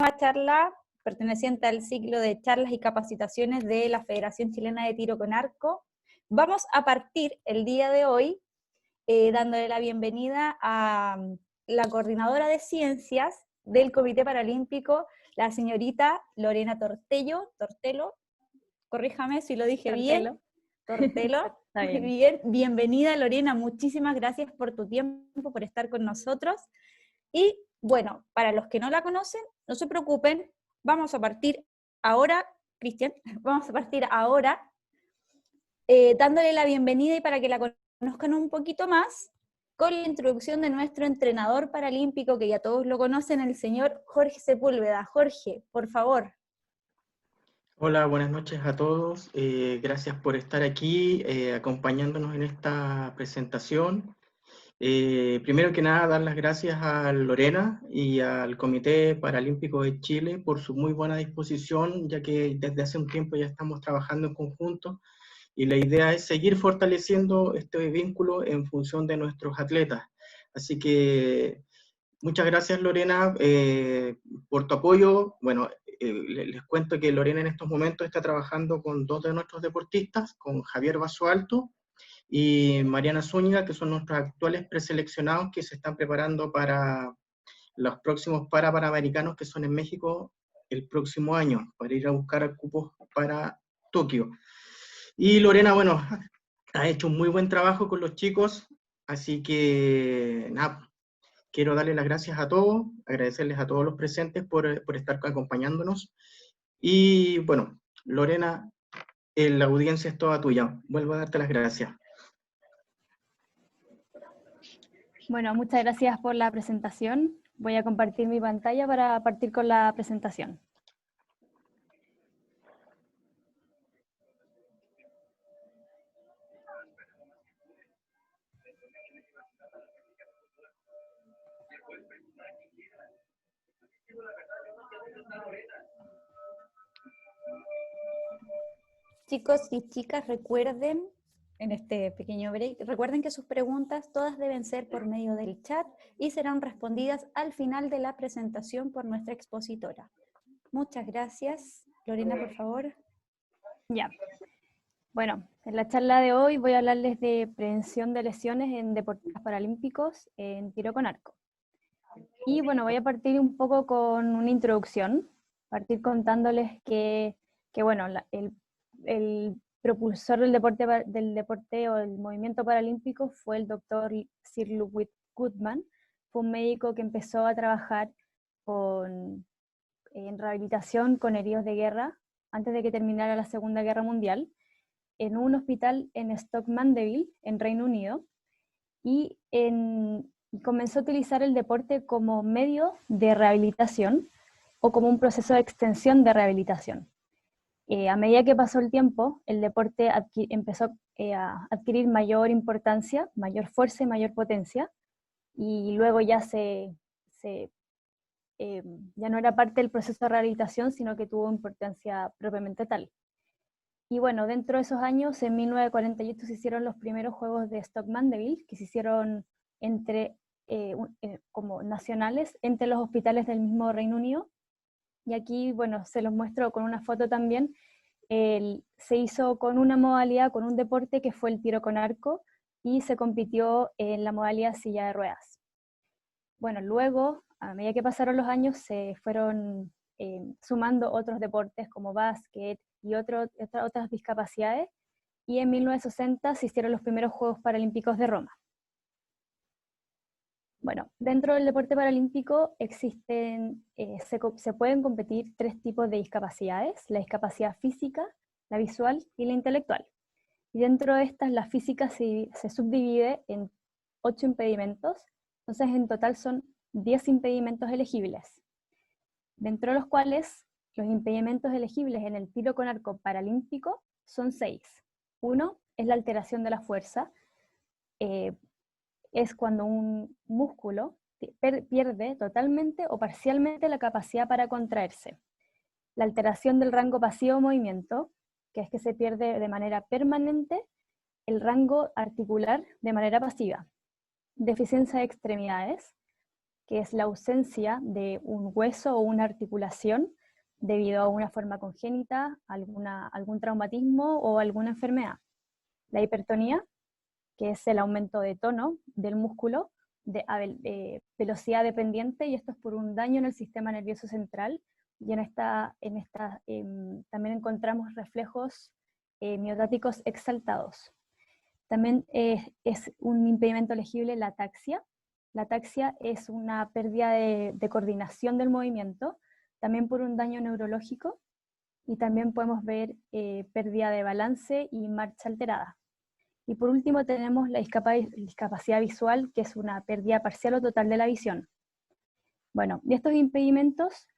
nueva charla perteneciente al ciclo de charlas y capacitaciones de la Federación Chilena de Tiro con Arco. Vamos a partir el día de hoy dándole la bienvenida a la coordinadora de ciencias del Comité Paralímpico, la señorita Lorena Tortelo, corríjame si lo dije bien. Tortelo. Muy bien, bienvenida Lorena, muchísimas gracias por tu tiempo, por estar con nosotros. Y bueno, para los que no la conocen, no se preocupen, vamos a partir ahora, Cristian, vamos a partir ahora dándole la bienvenida y para que la conozcan un poquito más, con la introducción de nuestro entrenador paralímpico, que ya todos lo conocen, el señor Jorge Sepúlveda. Jorge, por favor. Hola, buenas noches a todos. Gracias por estar aquí acompañándonos en esta presentación. Primero que nada, dar las gracias a Lorena y al Comité Paralímpico de Chile por su muy buena disposición, ya que desde hace un tiempo ya estamos trabajando en conjunto y la idea es seguir fortaleciendo este vínculo en función de nuestros atletas. Así que muchas gracias, Lorena, por tu apoyo. Bueno, les cuento que Lorena en estos momentos está trabajando con dos de nuestros deportistas, con Javier Basualto y Mariana Zúñiga, que son nuestros actuales preseleccionados que se están preparando para los próximos Panamericanos que son en México el próximo año, para ir a buscar cupos para Tokio. Y Lorena, bueno, ha hecho un muy buen trabajo con los chicos, así que nada, quiero darle las gracias a todos, agradecerles a todos los presentes por estar acompañándonos. Y bueno, Lorena, la audiencia es toda tuya. Vuelvo a darte las gracias. Bueno, muchas gracias por la presentación. Voy a compartir mi pantalla para partir con la presentación. Chicos y chicas, recuerden, en este pequeño break, recuerden que sus preguntas todas deben ser por medio del chat y serán respondidas al final de la presentación por nuestra expositora. Muchas gracias. Lorena, por favor. Ya. Bueno, en la charla de hoy voy a hablarles de prevención de lesiones en deportistas paralímpicos en tiro con arco. Y bueno, voy a partir un poco con una introducción, partir contándoles que bueno, el propulsor del deporte o del movimiento paralímpico fue el doctor Sir Ludwig Guttmann. Fue un médico que empezó a trabajar en rehabilitación con heridos de guerra antes de que terminara la Segunda Guerra Mundial, en un hospital en Stoke Mandeville, en Reino Unido, y comenzó a utilizar el deporte como medio de rehabilitación o como un proceso de extensión de rehabilitación. A medida que pasó el tiempo, el deporte empezó a adquirir mayor importancia, mayor fuerza y mayor potencia, y luego ya ya no era parte del proceso de rehabilitación, sino que tuvo importancia propiamente tal. Y bueno, dentro de esos años, en 1948 se hicieron los primeros Juegos de Stoke Mandeville, que se hicieron como nacionales entre los hospitales del mismo Reino Unido. Y aquí, bueno, se los muestro con una foto también. Se hizo con una modalidad, con un deporte que fue el tiro con arco, y se compitió en la modalidad silla de ruedas. Bueno, luego, a medida que pasaron los años, se fueron sumando otros deportes como básquet y otras discapacidades, y en 1960 se hicieron los primeros Juegos Paralímpicos de Roma. Bueno, dentro del deporte paralímpico se pueden competir tres tipos de discapacidades: la discapacidad física, la visual y la intelectual. Y dentro de estas, la física se subdivide en 8 impedimentos, entonces en total son 10 impedimentos elegibles, dentro de los cuales los impedimentos elegibles en el tiro con arco paralímpico son 6. Uno es la alteración de la fuerza, es cuando un músculo pierde totalmente o parcialmente la capacidad para contraerse. La alteración del rango pasivo de movimiento, que es que se pierde de manera permanente el rango articular de manera pasiva. Deficiencia de extremidades, que es la ausencia de un hueso o una articulación debido a una forma congénita, algún traumatismo o alguna enfermedad. La hipertonía, que es el aumento de tono del músculo de velocidad dependiente, y esto es por un daño en el sistema nervioso central, y también encontramos reflejos miotáticos exaltados. También es un impedimento elegible la ataxia. La ataxia es una pérdida de coordinación del movimiento, también por un daño neurológico, y también podemos ver pérdida de balance y marcha alterada. Y por último tenemos la discapacidad visual, que es una pérdida parcial o total de la visión. Bueno, y estos impedimentos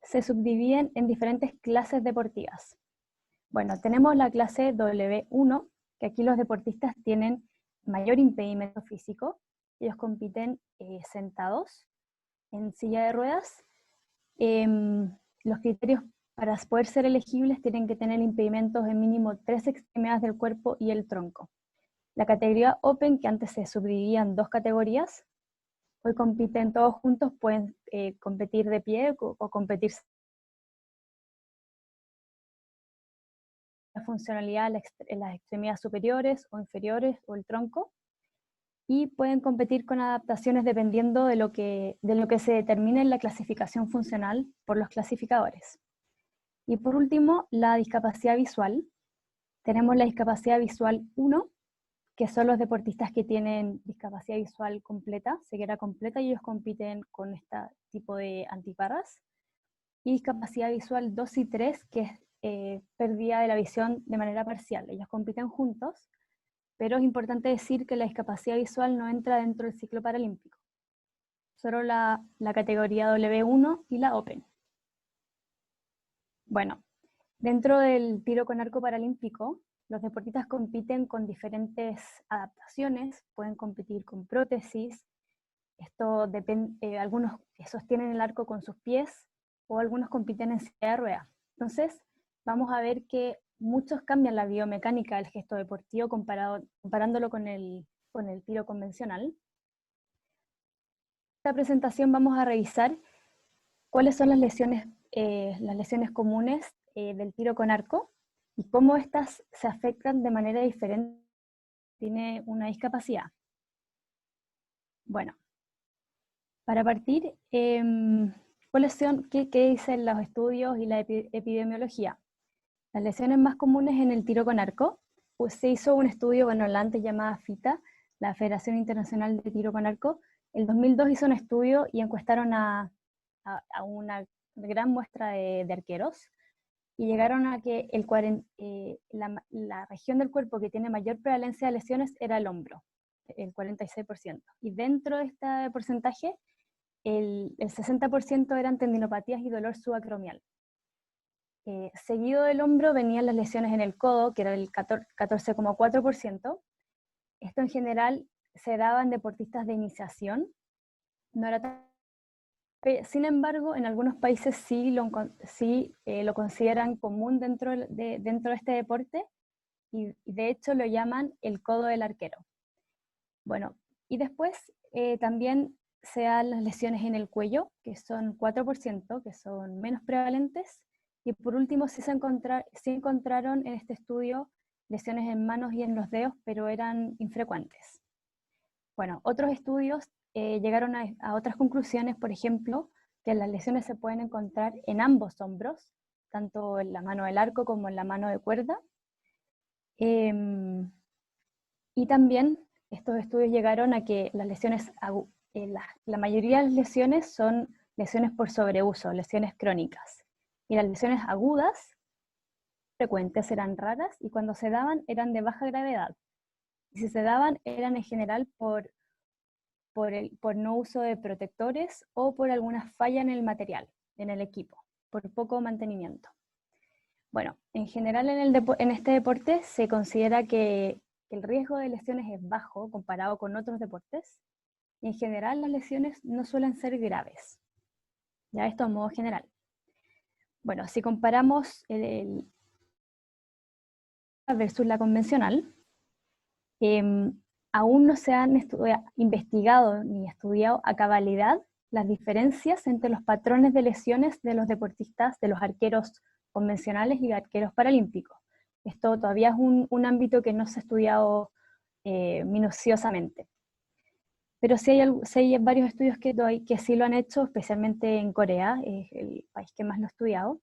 se subdividen en diferentes clases deportivas. Bueno, tenemos la clase W1, que aquí los deportistas tienen mayor impedimento físico. Ellos compiten sentados en silla de ruedas. Los criterios para poder ser elegibles tienen que tener impedimentos en mínimo 3 extremidades del cuerpo y el tronco. La categoría Open, que antes se subdividía en 2 categorías, hoy compiten todos juntos, pueden competir de pie o competir la funcionalidad en las extremidades superiores o inferiores o el tronco, y pueden competir con adaptaciones dependiendo de lo que se determine en la clasificación funcional por los clasificadores. Y por último, la discapacidad visual. Tenemos la discapacidad visual 1, que son los deportistas que tienen discapacidad visual completa, ceguera completa, y ellos compiten con este tipo de antiparras. Y discapacidad visual 2 y 3, que es pérdida de la visión de manera parcial. Ellos compiten juntos, pero es importante decir que la discapacidad visual no entra dentro del ciclo paralímpico. Solo la categoría W1 y la Open. Bueno, dentro del tiro con arco paralímpico, los deportistas compiten con diferentes adaptaciones, pueden competir con prótesis, algunos sostienen el arco con sus pies, o algunos compiten en silla de ruedas. Entonces, vamos a ver que muchos cambian la biomecánica del gesto deportivo comparándolo con el tiro convencional. En esta presentación vamos a revisar cuáles son las lesiones comunes del tiro con arco y cómo estas se afectan de manera diferente si tiene una discapacidad. Bueno, para partir, ¿qué dicen los estudios y la epidemiología? Las lesiones más comunes en el tiro con arco, pues se hizo un estudio, bueno, la antes llamada FITA, la Federación Internacional de Tiro con Arco. En 2002 hizo un estudio y encuestaron a una gran muestra de arqueros, y llegaron a que la región del cuerpo que tiene mayor prevalencia de lesiones era el hombro, el 46%. Y dentro de este porcentaje, el 60% eran tendinopatías y dolor subacromial. Seguido del hombro venían las lesiones en el codo, que era el 14,4%. Esto en general se daba en deportistas de iniciación. No era tan... Sin embargo, en algunos países sí lo consideran común dentro de este deporte, y de hecho lo llaman el codo del arquero. Bueno, y después también se dan las lesiones en el cuello, que son 4%, que son menos prevalentes. Y por último, sí encontraron en este estudio lesiones en manos y en los dedos, pero eran infrecuentes. Bueno, otros estudios llegaron a otras conclusiones, por ejemplo, que las lesiones se pueden encontrar en ambos hombros, tanto en la mano del arco como en la mano de cuerda. Y también estos estudios llegaron a que las lesiones, la mayoría de las lesiones son lesiones por sobreuso, lesiones crónicas. Y las lesiones agudas, frecuentes, eran raras, y cuando se daban eran de baja gravedad. Y si se daban eran en general por no uso de protectores o por alguna falla en el material, en el equipo, por poco mantenimiento. Bueno, en general en este deporte se considera que el riesgo de lesiones es bajo comparado con otros deportes, y en general las lesiones no suelen ser graves. Ya esto a modo general. Bueno, si comparamos versus la convencional, aún no se han investigado ni estudiado a cabalidad las diferencias entre los patrones de lesiones de los deportistas, de los arqueros convencionales y arqueros paralímpicos. Esto todavía es un ámbito que no se ha estudiado minuciosamente. Pero sí hay varios estudios que sí lo han hecho, especialmente en Corea, es el país que más lo ha estudiado.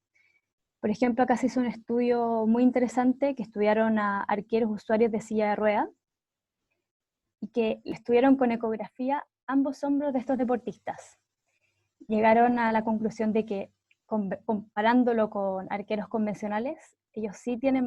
Por ejemplo, acá se hizo un estudio muy interesante que estudiaron a arqueros usuarios de silla de ruedas y que estudiaron con ecografía ambos hombros de estos deportistas. Llegaron a la conclusión de que, comparándolo con arqueros convencionales, ellos sí tienen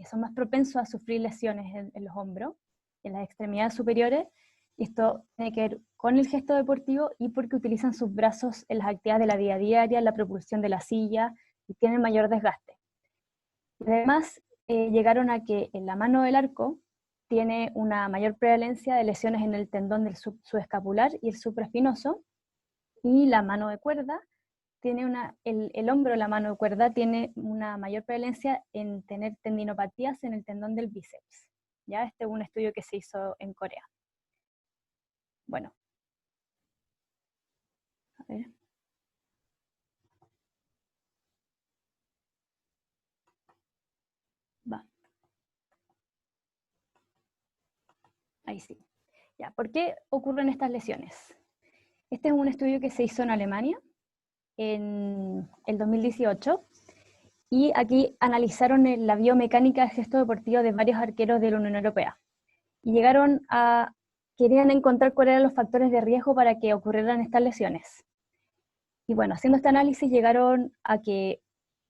son más propensos a sufrir lesiones en los hombros, en las extremidades superiores, y esto tiene que ver con el gesto deportivo y porque utilizan sus brazos en las actividades de la vida diaria, la propulsión de la silla, y tienen mayor desgaste. Además, llegaron a que en la mano del arco tiene una mayor prevalencia de lesiones en el tendón del subescapular y el supraespinoso, y la mano de cuerda tiene el hombro de la mano de cuerda tiene una mayor prevalencia en tener tendinopatías en el tendón del bíceps. ¿Ya? Este es un estudio que se hizo en Corea. Bueno. A ver. Va. Ahí sí. Ya, ¿por qué ocurren estas lesiones? Este es un estudio que se hizo en Alemania en el 2018, y aquí analizaron la biomecánica del gesto deportivo de varios arqueros de la Unión Europea. Y querían encontrar cuáles eran los factores de riesgo para que ocurrieran estas lesiones. Y bueno, haciendo este análisis llegaron a que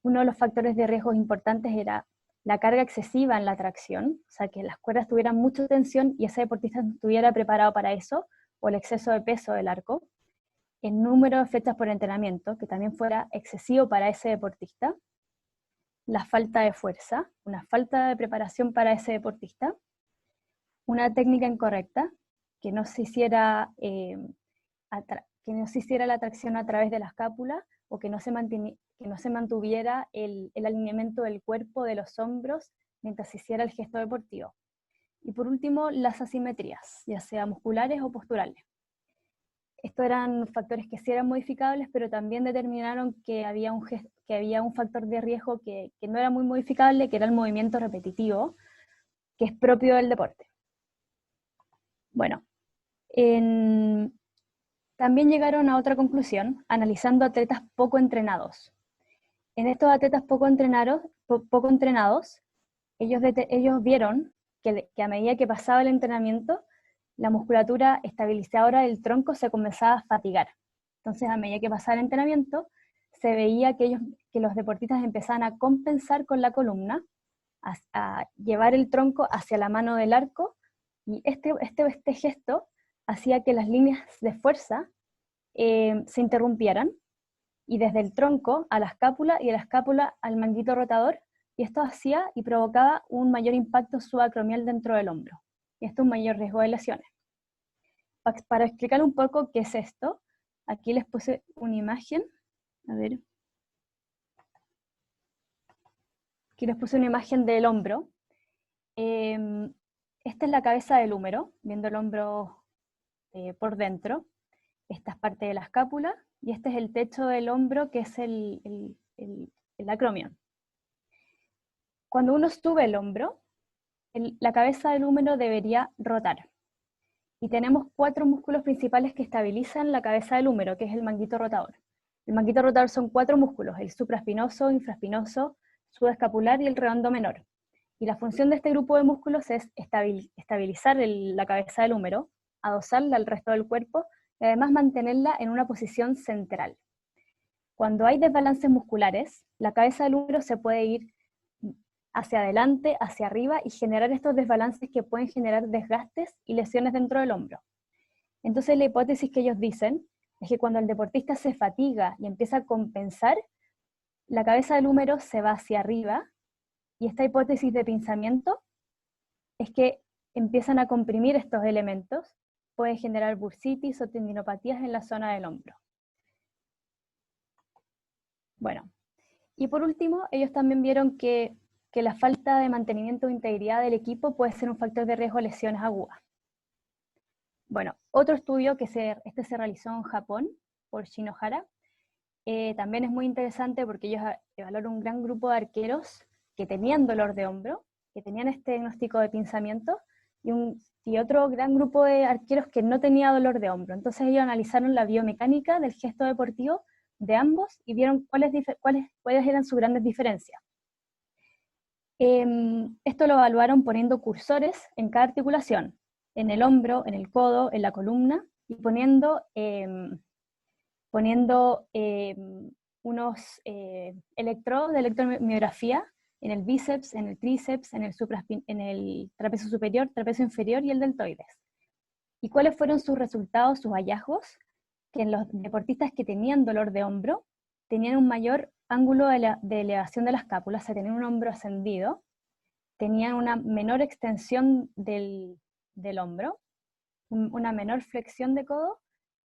uno de los factores de riesgo importantes era la carga excesiva en la tracción, o sea, que las cuerdas tuvieran mucha tensión y ese deportista no estuviera preparado para eso, o el exceso de peso del arco, el número de flechas por entrenamiento, que también fuera excesivo para ese deportista, la falta de fuerza, una falta de preparación para ese deportista, una técnica incorrecta, que no se hiciera, la tracción a través de la escápula, o que no se mantuviera el alineamiento del cuerpo, de los hombros, mientras se hiciera el gesto deportivo. Y por último, las asimetrías, ya sea musculares o posturales. Estos eran factores que sí eran modificables, pero también determinaron que había un factor de riesgo que no era muy modificable, que era el movimiento repetitivo, que es propio del deporte. Bueno, también llegaron a otra conclusión, analizando atletas poco entrenados. En estos atletas poco entrenados, ellos vieron que a medida que pasaba el entrenamiento, la musculatura estabilizadora del tronco se comenzaba a fatigar. Entonces, a medida que pasaba el entrenamiento, se veía que los deportistas empezaban a compensar con la columna, a llevar el tronco hacia la mano del arco, y este gesto hacía que las líneas de fuerza se interrumpieran, y desde el tronco a la escápula, y de la escápula al manguito rotador, y esto hacía y provocaba un mayor impacto subacromial dentro del hombro, y esto es un mayor riesgo de lesiones. Para explicar un poco qué es esto, aquí les puse una imagen, a ver. Aquí les puse una imagen del hombro. Esta es la cabeza del húmero, viendo el hombro por dentro. Esta es parte de la escápula, y este es el techo del hombro, que es el acromion. Cuando uno sube el hombro, la cabeza del húmero debería rotar. Y tenemos 4 músculos principales que estabilizan la cabeza del húmero, que es el manguito rotador. El manguito rotador son 4 músculos: el supraespinoso, infraespinoso, subescapular y el redondo menor. Y la función de este grupo de músculos es estabilizar la cabeza del húmero, adosarla al resto del cuerpo y además mantenerla en una posición central. Cuando hay desbalances musculares, la cabeza del húmero se puede ir hacia adelante, hacia arriba, y generar estos desbalances que pueden generar desgastes y lesiones dentro del hombro. Entonces la hipótesis que ellos dicen es que cuando el deportista se fatiga y empieza a compensar, la cabeza del húmero se va hacia arriba, y esta hipótesis de pinzamiento es que empiezan a comprimir estos elementos, puede generar bursitis o tendinopatías en la zona del hombro. Bueno, y por último, ellos también vieron que la falta de mantenimiento de integridad del equipo puede ser un factor de riesgo de lesiones agudas. Bueno, otro estudio que este se realizó en Japón por Shinohara, también es muy interesante porque ellos evaluaron un gran grupo de arqueros que tenían dolor de hombro, que tenían este diagnóstico de pinzamiento, y otro gran grupo de arqueros que no tenía dolor de hombro. Entonces ellos analizaron la biomecánica del gesto deportivo de ambos y vieron cuáles eran sus grandes diferencias. Esto lo evaluaron poniendo cursores en cada articulación, en el hombro, en el codo, en la columna, y poniendo unos electrodos de electromiografía en el bíceps, en el tríceps, en el trapecio superior, trapecio inferior y el deltoides. ¿Y cuáles fueron sus resultados, sus hallazgos? Que en los deportistas que tenían dolor de hombro, tenían un mayor ángulo de elevación de la escápula, o sea, tenían un hombro ascendido, tenían una menor extensión del hombro, una menor flexión de codo,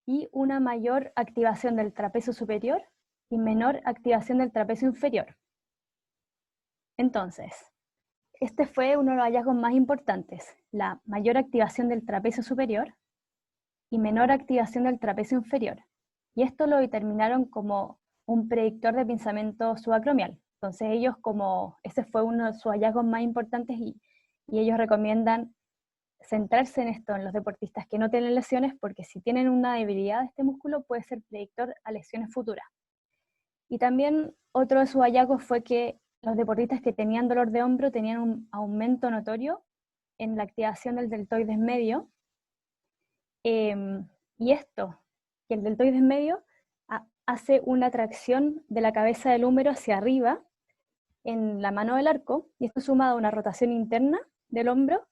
y una mayor activación del trapecio superior y menor activación del trapecio inferior. Entonces, este fue uno de los hallazgos más importantes, la mayor activación del trapecio superior y menor activación del trapecio inferior. Y esto lo determinaron como un predictor de pinzamiento subacromial. Entonces ellos, ese fue uno de sus hallazgos más importantes, y ellos recomiendan centrarse en esto, en los deportistas que no tienen lesiones, porque si tienen una debilidad de este músculo puede ser predictor a lesiones futuras. Y también otro de sus hallazgos fue que los deportistas que tenían dolor de hombro tenían un aumento notorio en la activación del deltoides medio, y esto, que el deltoides medio hace una tracción de la cabeza del húmero hacia arriba en la mano del arco, y esto sumado a una rotación interna del hombro,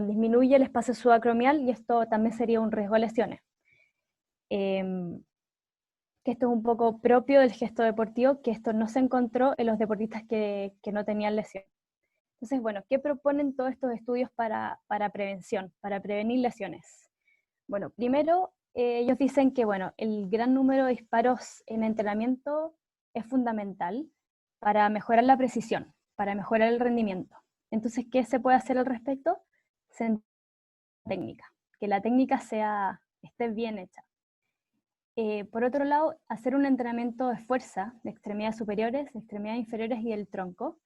disminuye el espacio subacromial, y esto también sería un riesgo de lesiones. Que esto es un poco propio del gesto deportivo, que esto no se encontró en los deportistas que no tenían lesión. Entonces, bueno, ¿qué proponen todos estos estudios para prevención, para prevenir lesiones? Bueno, primero, ellos dicen que, bueno, el gran número de disparos en entrenamiento es fundamental para mejorar la precisión, para mejorar el rendimiento. Entonces, ¿qué se puede hacer al respecto? Técnica, que la técnica esté bien hecha. Por otro lado, hacer un entrenamiento de fuerza de extremidades superiores, extremidades inferiores y del tronco,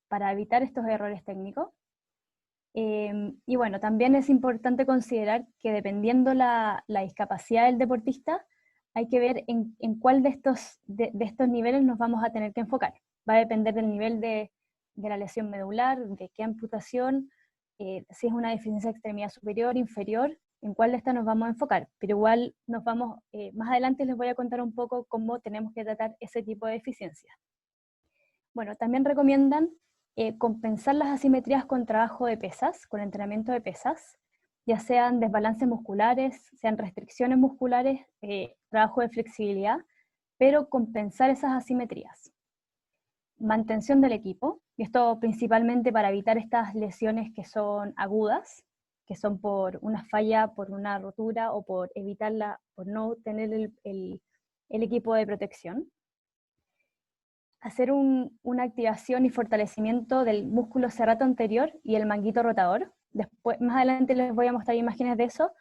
para evitar estos errores técnicos. Y bueno, también es importante considerar que dependiendo la discapacidad del deportista, hay que ver en cuál de estos niveles nos vamos a tener que enfocar. Va a depender del nivel de la lesión medular, de qué amputación, si es una deficiencia de extremidad superior, inferior, en cuál de estas nos vamos a enfocar. Pero igual más adelante les voy a contar un poco cómo tenemos que tratar ese tipo de deficiencias. Bueno, también recomiendan compensar las asimetrías con trabajo de pesas, con entrenamiento de pesas, ya sean desbalances musculares, sean restricciones musculares, trabajo de flexibilidad, pero compensar esas asimetrías. Mantención del equipo, y esto principalmente para evitar estas lesiones que son agudas, que son por una falla, por una rotura, o por evitarla, por no tener el equipo de protección. Hacer una activación y fortalecimiento del músculo serrato anterior y el manguito rotador. Después, más adelante les voy a mostrar imágenes de eso,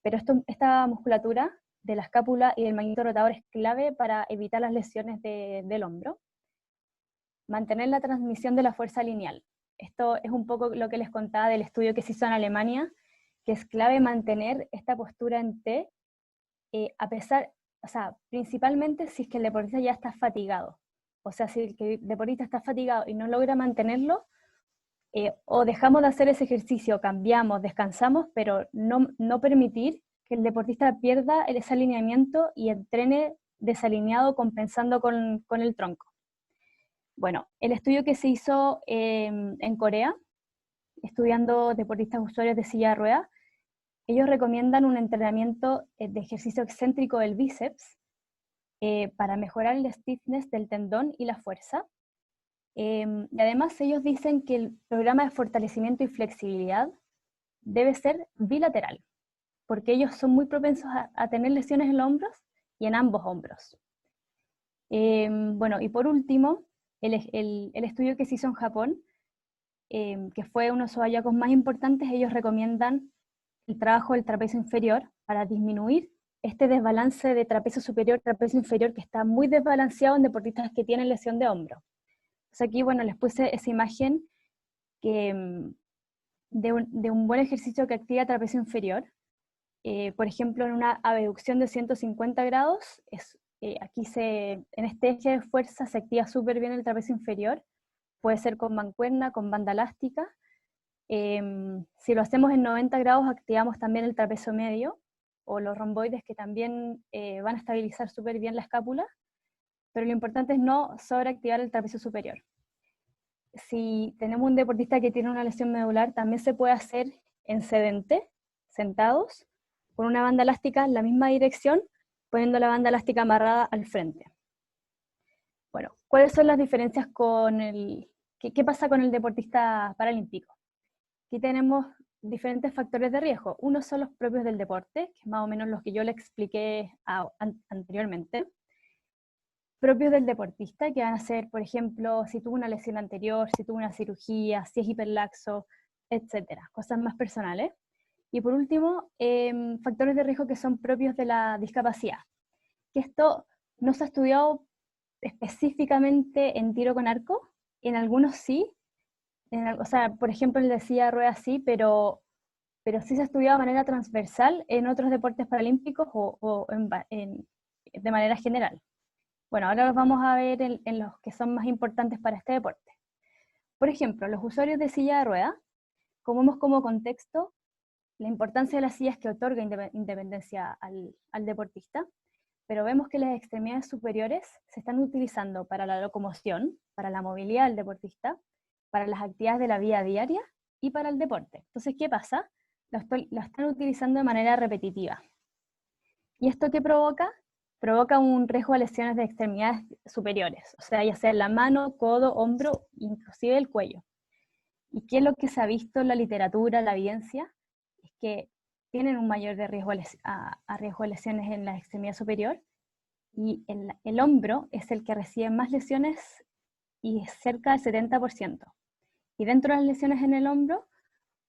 pero esta musculatura de la escápula y del manguito rotador es clave para evitar las lesiones del hombro. Mantener la transmisión de la fuerza lineal. Esto es un poco lo que les contaba del estudio que se hizo en Alemania, que es clave mantener esta postura en T, principalmente si es que el deportista ya está fatigado. O sea, si el deportista está fatigado y no logra mantenerlo, o dejamos de hacer ese ejercicio, cambiamos, descansamos, pero no permitir que el deportista pierda ese alineamiento y entrene desalineado, compensando con el tronco. Bueno, el estudio que se hizo en Corea, estudiando deportistas usuarios de silla de ruedas, ellos recomiendan un entrenamiento de ejercicio excéntrico del bíceps, para mejorar el stiffness del tendón y la fuerza. Y además ellos dicen que el programa de fortalecimiento y flexibilidad debe ser bilateral, porque ellos son muy propensos a tener lesiones en los hombros y en ambos hombros. Bueno, y por último, el estudio que se hizo en Japón, que fue uno de sus hallazgos más importantes, ellos recomiendan el trabajo del trapecio inferior para disminuir este desbalance de trapecio superior, trapecio inferior, que está muy desbalanceado en deportistas que tienen lesión de hombro. Entonces aquí, bueno, les puse esa imagen que, de un buen ejercicio que activa trapecio inferior. Por ejemplo, en una abducción de 150 grados, aquí en este eje de fuerza se activa súper bien el trapecio inferior. Puede ser con mancuerna, con banda elástica. Si lo hacemos en 90 grados, activamos también el trapecio medio, o los romboides, que también van a estabilizar súper bien la escápula, pero lo importante es no sobreactivar el trapecio superior. Si tenemos un deportista que tiene una lesión medular, también se puede hacer en sedente, sentados, con una banda elástica en la misma dirección, poniendo la banda elástica amarrada al frente. Bueno, ¿cuáles son las diferencias con qué pasa con el deportista paralímpico? Aquí tenemos diferentes factores de riesgo. Uno son los propios del deporte, que es más o menos los que yo le expliqué anteriormente. Propios del deportista, que van a ser, por ejemplo, si tuvo una lesión anterior, si tuvo una cirugía, si es hiperlaxo, etcétera, cosas más personales. Y por último, factores de riesgo que son propios de la discapacidad. Que esto no se ha estudiado específicamente en tiro con arco, en algunos sí, o sea, por ejemplo, el de silla de ruedas sí, pero sí se ha estudiado de manera transversal en otros deportes paralímpicos o de manera general. Bueno, ahora los vamos a ver en los que son más importantes para este deporte. Por ejemplo, los usuarios de silla de ruedas, como vemos como contexto, la importancia de las sillas que otorga independencia al deportista, pero vemos que las extremidades superiores se están utilizando para la locomoción, para la movilidad del deportista, para las actividades de la vida diaria y para el deporte. Entonces, ¿qué pasa? Lo están utilizando de manera repetitiva. ¿Y esto qué provoca? Provoca un riesgo de lesiones de extremidades superiores, o sea, ya sea la mano, codo, hombro, inclusive el cuello. ¿Y qué es lo que se ha visto en la literatura, la evidencia? Es que tienen un mayor riesgo a riesgo de lesiones en la extremidad superior, y el hombro es el que recibe más lesiones, y es cerca del 70%. Y dentro de las lesiones en el hombro,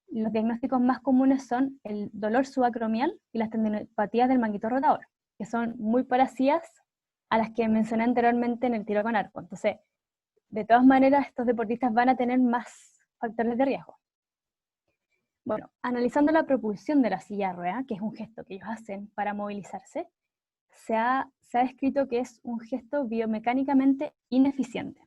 los diagnósticos más comunes son el dolor subacromial y las tendinopatías del manguito rotador, que son muy parecidas a las que mencioné anteriormente en el tiro con arco. Entonces, de todas maneras, estos deportistas van a tener más factores de riesgo. Bueno, analizando la propulsión de la silla de ruedas, que es un gesto que ellos hacen para movilizarse, se ha descrito que es un gesto biomecánicamente ineficiente.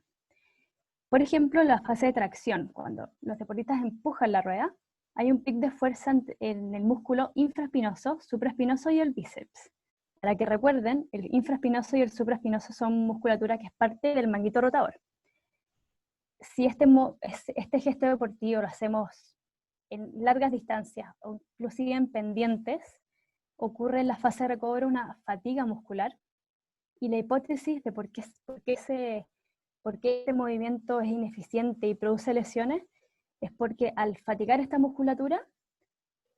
Por ejemplo, en la fase de tracción, cuando los deportistas empujan la rueda, hay un pic de fuerza en el músculo infraespinoso, supraespinoso y el bíceps. Para que recuerden, el infraespinoso y el supraespinoso son musculatura que es parte del manguito rotador. Si este gesto deportivo lo hacemos en largas distancias o inclusive en pendientes, ocurre en la fase de recobro una fatiga muscular, y la hipótesis de por qué este movimiento es ineficiente y produce lesiones es porque al fatigar esta musculatura,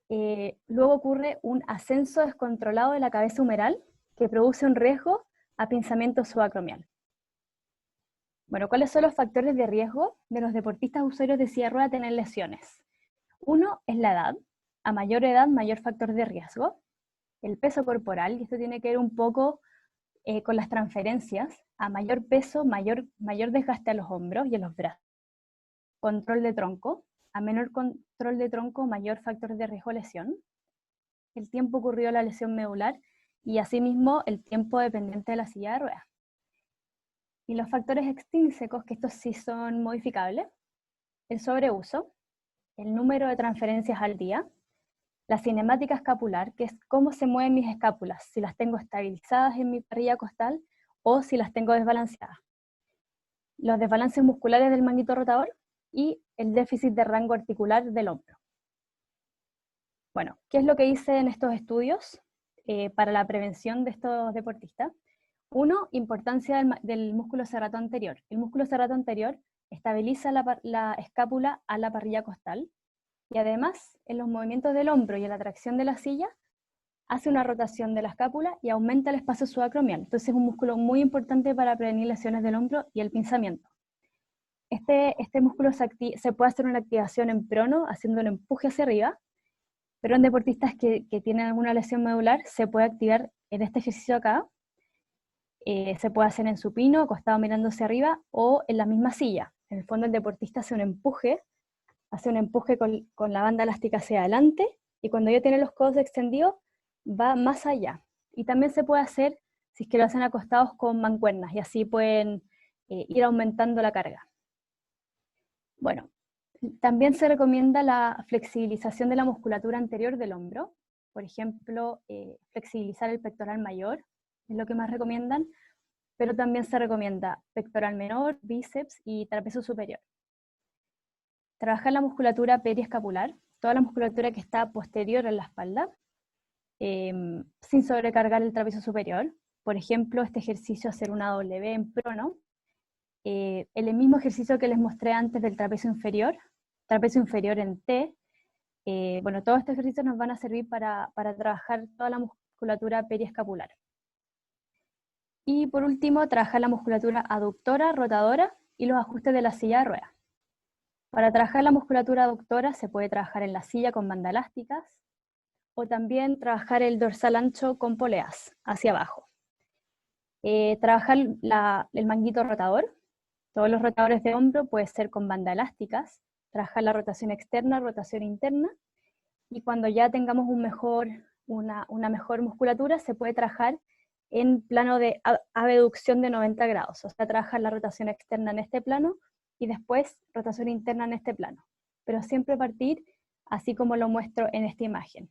luego ocurre un ascenso descontrolado de la cabeza humeral que produce un riesgo a pinzamiento subacromial. Bueno, ¿cuáles son los factores de riesgo de los deportistas usuarios de silla de ruedas a tener lesiones? Uno es la edad. A mayor edad, mayor factor de riesgo. El peso corporal, y esto tiene que ver un poco con las transferencias. A mayor peso, mayor desgaste a los hombros y a los brazos. Control de tronco. A menor control de tronco, mayor factor de riesgo de lesión. El tiempo ocurrido a la lesión medular, y asimismo el tiempo dependiente de la silla de ruedas. Y los factores extrínsecos, que estos sí son modificables: el sobreuso, el número de transferencias al día, la cinemática escapular, que es cómo se mueven mis escápulas, si las tengo estabilizadas en mi parrilla costal o si las tengo desbalanceadas, los desbalances musculares del manguito rotador y el déficit de rango articular del hombro. Bueno, ¿qué es lo que hice en estos estudios para la prevención de estos deportistas? Uno, importancia del músculo serrato anterior. El músculo serrato anterior estabiliza la escápula a la parrilla costal, y además en los movimientos del hombro y en la tracción de la silla hace una rotación de la escápula y aumenta el espacio subacromial. Entonces es un músculo muy importante para prevenir lesiones del hombro y el pinzamiento. Este músculo se puede hacer una activación en prono, haciendo un empuje hacia arriba, Pero en deportistas que tienen alguna lesión medular, se puede activar en este ejercicio acá. Se puede hacer en supino, acostado mirando hacia arriba, o en la misma silla. En el fondo el deportista hace un empuje con la banda elástica hacia adelante, y cuando ya tiene los codos extendidos, va más allá. Y también se puede hacer, si es que lo hacen acostados, con mancuernas, y así pueden ir aumentando la carga. Bueno, también se recomienda la flexibilización de la musculatura anterior del hombro. Por ejemplo, flexibilizar el pectoral mayor, es lo que más recomiendan, pero también se recomienda pectoral menor, bíceps y trapecio superior. Trabajar la musculatura periescapular, toda la musculatura que está posterior en la espalda, sin sobrecargar el trapecio superior. Por ejemplo, este ejercicio, hacer una W en prono, el mismo ejercicio que les mostré antes del trapecio inferior en T. Bueno, todos estos ejercicios nos van a servir para trabajar toda la musculatura periescapular. Y por último, trabajar la musculatura aductora, rotadora y los ajustes de la silla de ruedas. Para trabajar la musculatura aductora se puede trabajar en la silla con bandas elásticas, o también trabajar el dorsal ancho con poleas hacia abajo. Trabajar el manguito rotador. Todos los rotadores de hombro puede ser con bandas elásticas. Trabajar la rotación externa, rotación interna. Y cuando ya tengamos una mejor musculatura, se puede trabajar en plano de abducción de 90 grados. O sea, trabajar la rotación externa en este plano y después rotación interna en este plano. Pero siempre partir así como lo muestro en esta imagen.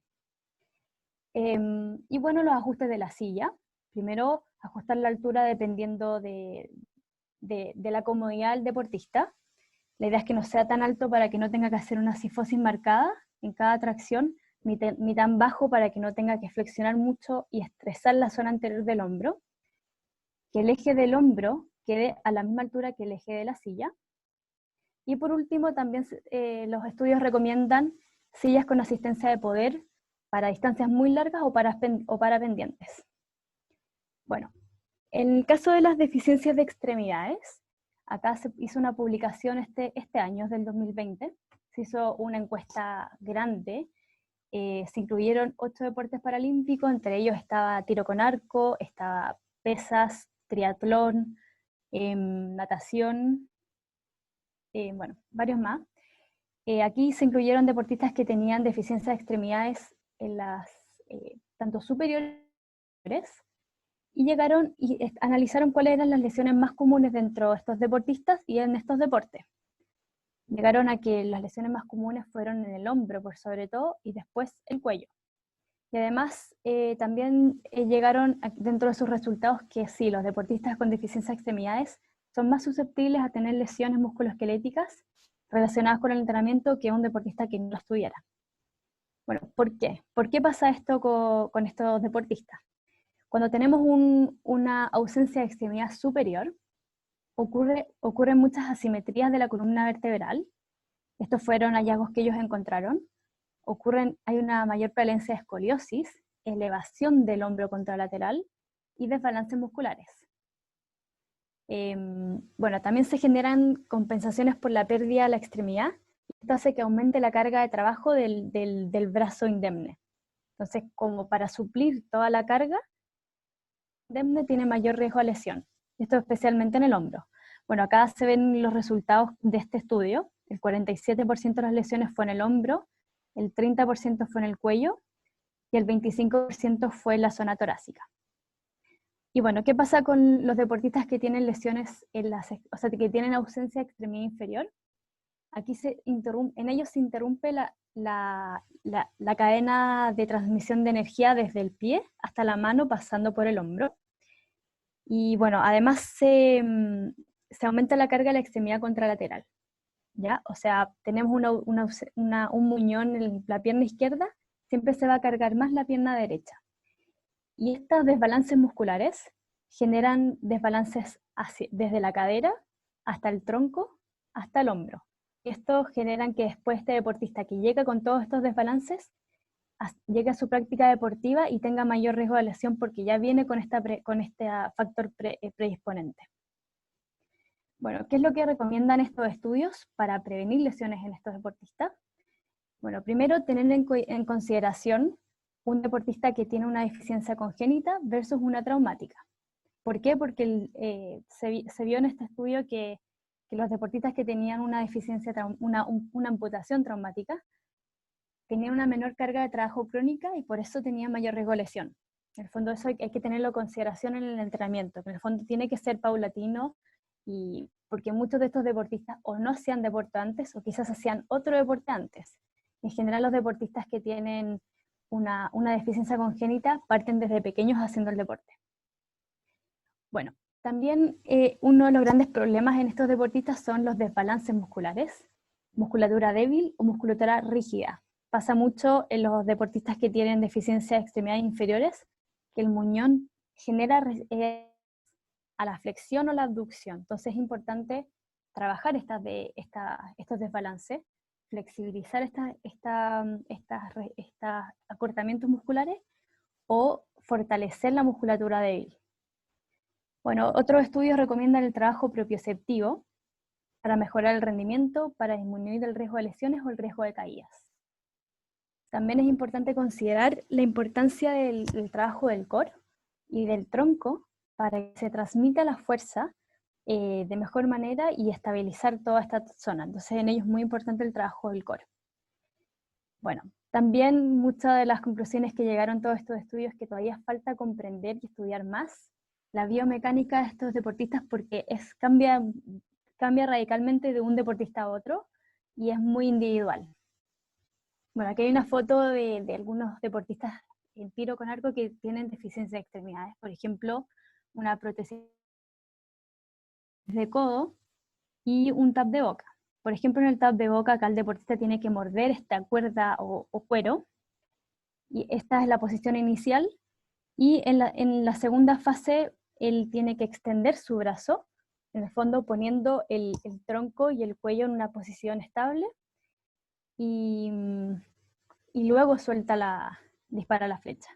Y bueno, los ajustes de la silla. Primero, ajustar la altura dependiendo de la comodidad del deportista. La idea es que no sea tan alto para que no tenga que hacer una cifosis marcada en cada tracción, ni tan bajo para que no tenga que flexionar mucho y estresar la zona anterior del hombro. Que el eje del hombro quede a la misma altura que el eje de la silla. Y por último, también los estudios recomiendan sillas con asistencia de poder para distancias muy largas o para pendientes. Bueno, en el caso de las deficiencias de extremidades, acá se hizo una publicación este año, es del 2020, se hizo una encuesta grande, se incluyeron 8 deportes paralímpicos, entre ellos estaba tiro con arco, estaba pesas, triatlón, natación, bueno, varios más. Aquí se incluyeron deportistas que tenían deficiencia de extremidades en las tanto superiores, y llegaron y analizaron cuáles eran las lesiones más comunes dentro de estos deportistas y en estos deportes. Llegaron a que las lesiones más comunes fueron en el hombro, por sobre todo, y después el cuello. Y además también llegaron dentro de sus resultados que sí, los deportistas con deficiencia de extremidades son más susceptibles a tener lesiones musculoesqueléticas relacionadas con el entrenamiento que un deportista que no lo estudiara. Bueno, ¿por qué? ¿Por qué pasa esto con estos deportistas? Cuando tenemos una ausencia de extremidad superior, ocurren muchas asimetrías de la columna vertebral. Estos fueron hallazgos que ellos encontraron. Hay una mayor prevalencia de escoliosis, elevación del hombro contralateral y desbalances musculares. Bueno, también se generan compensaciones por la pérdida de la extremidad, y esto hace que aumente la carga de trabajo del brazo indemne. Entonces, como para suplir toda la carga, indemne tiene mayor riesgo de lesión, esto especialmente en el hombro. Bueno, acá se ven los resultados de este estudio. El 47% de las lesiones fue en el hombro, el 30% fue en el cuello y el 25% fue en la zona torácica. Y bueno, ¿qué pasa con los deportistas que tienen lesiones o sea, que tienen ausencia de extremidad inferior? Aquí en ellos se interrumpe la cadena de transmisión de energía desde el pie hasta la mano, pasando por el hombro. Y bueno, además se aumenta la carga de la extremidad contralateral, ¿ya? O sea, tenemos un muñón en la pierna izquierda, siempre se va a cargar más la pierna derecha. Y estos desbalances musculares generan desbalances desde la cadera hasta el tronco, hasta el hombro. Y estos generan que después este deportista que llega con todos estos desbalances, llegue a su práctica deportiva y tenga mayor riesgo de lesión porque ya viene con este factor predisponente. Bueno, ¿qué es lo que recomiendan estos estudios para prevenir lesiones en estos deportistas? Bueno, primero tener en consideración un deportista que tiene una deficiencia congénita versus una traumática. ¿Por qué? Porque se vio en este estudio que los deportistas que tenían una deficiencia, una amputación traumática, tenían una menor carga de trabajo crónica y por eso tenían mayor riesgo de lesión. En el fondo eso hay que tenerlo en consideración en el entrenamiento, que en el fondo tiene que ser paulatino, y porque muchos de estos deportistas o no hacían deporte antes o quizás hacían otro deporte antes. En general los deportistas que tienen una deficiencia congénita parten desde pequeños haciendo el deporte. Bueno, también uno de los grandes problemas en estos deportistas son los desbalances musculares, musculatura débil o musculatura rígida. Pasa mucho en los deportistas que tienen deficiencia de extremidades inferiores, que el muñón genera a la flexión o la abducción. Entonces es importante trabajar estos desbalances, flexibilizar estos acortamientos musculares o fortalecer la musculatura débil. Bueno, otros estudios recomiendan el trabajo propioceptivo para mejorar el rendimiento, para disminuir el riesgo de lesiones o el riesgo de caídas. También es importante considerar la importancia del trabajo del core y del tronco para que se transmita la fuerza de mejor manera y estabilizar toda esta zona. Entonces en ello es muy importante el trabajo del core. Bueno, también muchas de las conclusiones que llegaron todos estos estudios es que todavía falta comprender y estudiar más la biomecánica de estos deportistas porque cambia radicalmente de un deportista a otro y es muy individual. Bueno, aquí hay una foto de algunos deportistas en tiro con arco que tienen deficiencia de extremidades. Por ejemplo, una prótesis de codo y un tap de boca. Por ejemplo, en el tap de boca, acá el deportista tiene que morder esta cuerda o cuero, y esta es la posición inicial, y en la segunda fase él tiene que extender su brazo, en el fondo poniendo el tronco y el cuello en una posición estable, y luego dispara la flecha.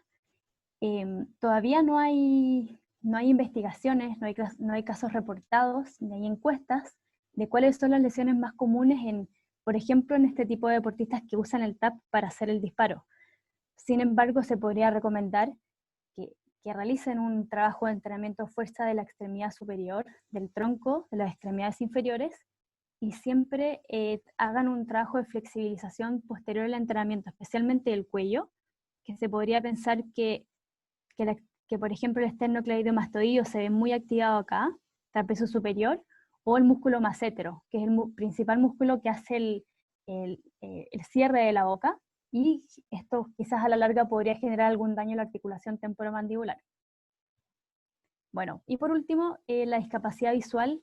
Todavía no hay investigaciones, no hay casos reportados, ni hay encuestas de cuáles son las lesiones más comunes por ejemplo, en este tipo de deportistas que usan el tap para hacer el disparo. Sin embargo, se podría recomendar que realicen un trabajo de entrenamiento fuerza de la extremidad superior, del tronco, de las extremidades inferiores, y siempre hagan un trabajo de flexibilización posterior al entrenamiento, especialmente del cuello, que se podría pensar que por ejemplo el esternocleidomastoideo se ve muy activado acá, trapecio superior, o el músculo massetero, que es el principal músculo que hace el cierre de la boca, y esto quizás a la larga podría generar algún daño a la articulación temporomandibular. Bueno, y por último, la discapacidad visual.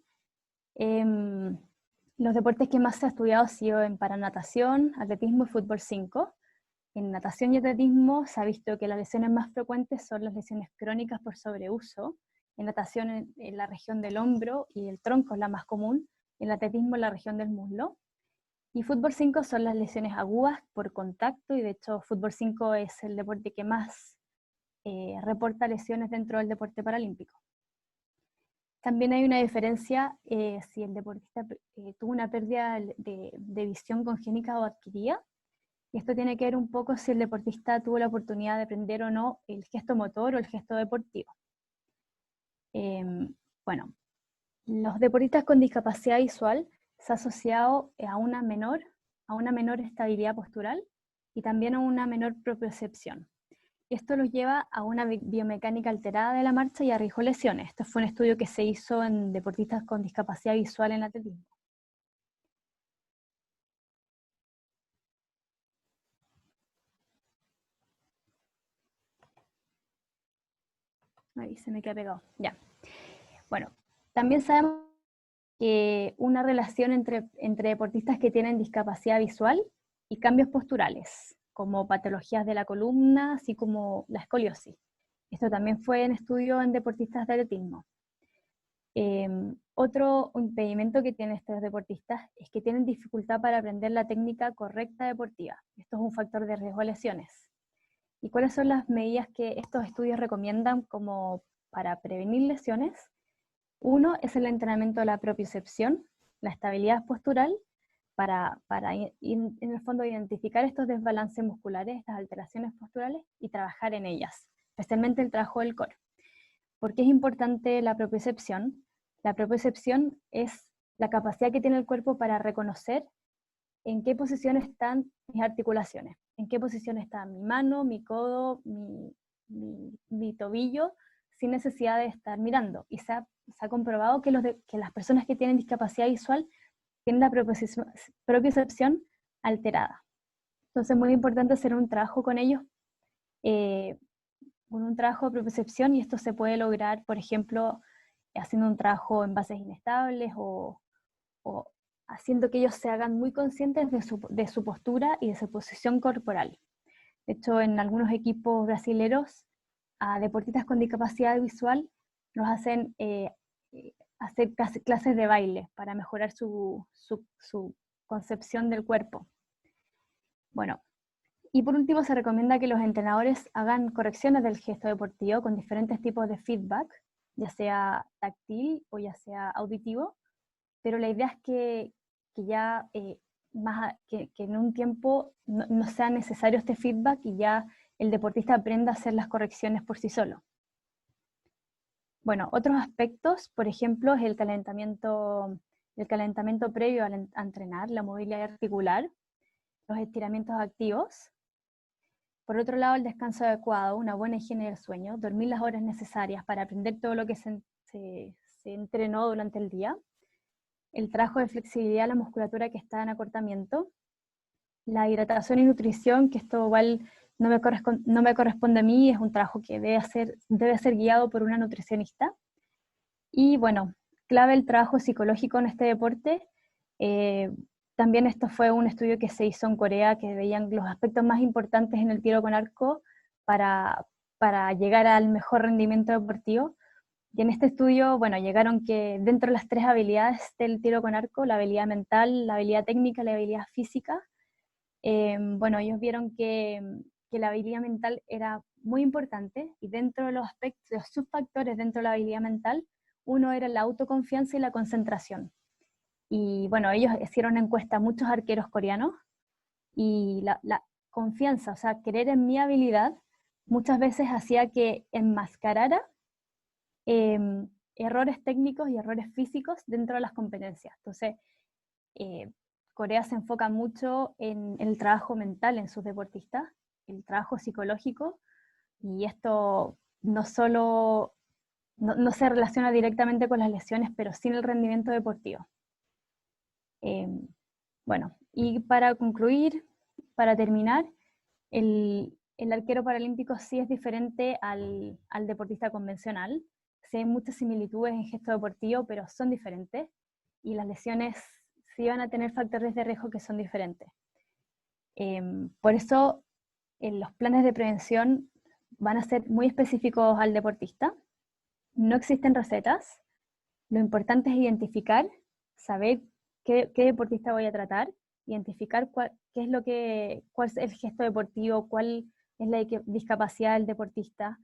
Los deportes que más se ha estudiado han sido en paranatación, atletismo y fútbol 5. En natación y atletismo se ha visto que las lesiones más frecuentes son las lesiones crónicas por sobreuso. En natación en la región del hombro y el tronco es la más común, en atletismo en la región del muslo. Y fútbol 5 son las lesiones agudas por contacto, y de hecho fútbol 5 es el deporte que más reporta lesiones dentro del deporte paralímpico. También hay una diferencia si el deportista tuvo una pérdida de visión congénita o adquirida. Y esto tiene que ver un poco si el deportista tuvo la oportunidad de aprender o no el gesto motor o el gesto deportivo. Bueno, los deportistas con discapacidad visual se ha asociado a una menor estabilidad postural y también a una menor propiocepción. Esto los lleva a una biomecánica alterada de la marcha y a riesgo de lesiones. Esto fue un estudio que se hizo en deportistas con discapacidad visual en atletismo. Ahí se me queda pegado. Ya. Bueno, también sabemos que una relación entre deportistas que tienen discapacidad visual y cambios posturales, como patologías de la columna, así como la escoliosis. Esto también fue en estudio en deportistas de atletismo. Otro impedimento que tienen estos deportistas es que tienen dificultad para aprender la técnica correcta deportiva. Esto es un factor de riesgo de lesiones. ¿Y cuáles son las medidas que estos estudios recomiendan como para prevenir lesiones? Uno es el entrenamiento de la propiocepción, la estabilidad postural, en el fondo identificar estos desbalances musculares, estas alteraciones posturales y trabajar en ellas, especialmente el trabajo del core. ¿Por qué es importante la propiocepción? La propiocepción es la capacidad que tiene el cuerpo para reconocer en qué posición están mis articulaciones, en qué posición está mi mano, mi codo, mi tobillo, sin necesidad de estar mirando. Y se ha comprobado que las personas que tienen discapacidad visual tienen la propiocepción alterada. Entonces es muy importante hacer un trabajo con ellos, con un trabajo de propiocepción, y esto se puede lograr, por ejemplo, haciendo un trabajo en bases inestables o haciendo que ellos se hagan muy conscientes de su postura y de su posición corporal. De hecho, en algunos equipos brasileños, a deportistas con discapacidad visual los hacen hacer clases de baile para mejorar su concepción del cuerpo. Bueno, y por último se recomienda que los entrenadores hagan correcciones del gesto deportivo con diferentes tipos de feedback, ya sea táctil o ya sea auditivo, pero la idea es que ya que en un tiempo no sea necesario este feedback y ya el deportista aprenda a hacer las correcciones por sí solo. Bueno, otros aspectos, por ejemplo, es el calentamiento previo a entrenar, la movilidad articular, los estiramientos activos. Por otro lado, el descanso adecuado, una buena higiene del sueño, dormir las horas necesarias para aprender todo lo que se entrenó durante el día. El trabajo de flexibilidad de la musculatura que está en acortamiento, la hidratación y nutrición, que esto igual no me corresponde a mí, es un trabajo que debe ser guiado por una nutricionista. Y bueno, clave el trabajo psicológico en este deporte. También esto fue un estudio que se hizo en Corea, que veían los aspectos más importantes en el tiro con arco para llegar al mejor rendimiento deportivo. Y en este estudio, bueno, llegaron que dentro de las 3 habilidades del tiro con arco, la habilidad mental, la habilidad técnica, la habilidad física, bueno, ellos vieron que la habilidad mental era muy importante, y dentro de los aspectos, los subfactores dentro de la habilidad mental, uno era la autoconfianza y la concentración. Y bueno, ellos hicieron una encuesta a muchos arqueros coreanos, y la confianza, o sea, creer en mi habilidad, muchas veces hacía que enmascarara errores técnicos y errores físicos dentro de las competencias. Entonces, Corea se enfoca mucho en el trabajo mental en sus deportistas, el trabajo psicológico, y esto no solo no se relaciona directamente con las lesiones, pero sí en el rendimiento deportivo. Bueno, y para concluir, para terminar, el arquero paralímpico sí es diferente al deportista convencional. Sí hay muchas similitudes en gesto deportivo, pero son diferentes, y las lesiones sí van a tener factores de riesgo que son diferentes. Por eso los planes de prevención van a ser muy específicos al deportista. No existen recetas. Lo importante es identificar, saber qué deportista voy a tratar, identificar cuál es el gesto deportivo, cuál es la discapacidad del deportista,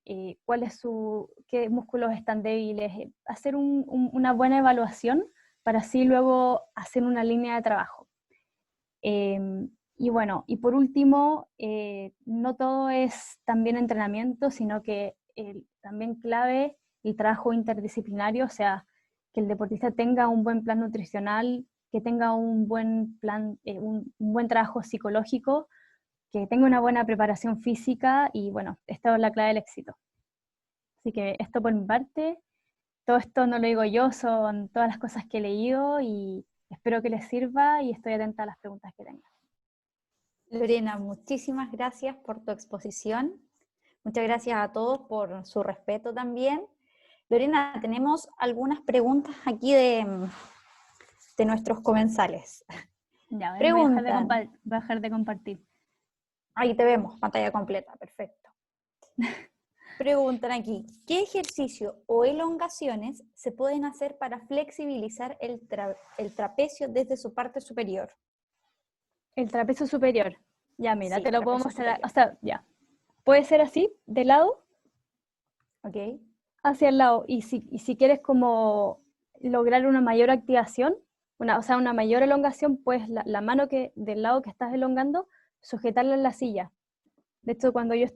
qué músculos están débiles, hacer una buena evaluación para así luego hacer una línea de trabajo. Y bueno, y por último, no todo es también entrenamiento, sino que también clave el trabajo interdisciplinario, o sea, que el deportista tenga un buen plan nutricional, que tenga un buen plan, un buen trabajo psicológico, que tenga una buena preparación física, y bueno, esta es la clave del éxito. Así que esto por mi parte, todo esto no lo digo yo, son todas las cosas que he leído, y espero que les sirva, y estoy atenta a las preguntas que tengan. Lorena, muchísimas gracias por tu exposición. Muchas gracias a todos por su respeto también. Lorena, tenemos algunas preguntas aquí de nuestros comensales. Ya, voy Preguntan. a dejar de compartir. Ahí te vemos, pantalla completa, perfecto. Preguntan aquí, ¿qué ejercicio o elongaciones se pueden hacer para flexibilizar el trapecio desde su parte superior? El trapecio superior. Ya, mira, Sí, te lo puedo trapecio mostrar. superior. O sea, ya. Puede ser así, de lado, Ok. hacia el lado. Y si quieres como lograr una mayor activación, o sea, una mayor elongación, pues la mano del lado que estás elongando, sujetarla en la silla. De hecho, cuando yo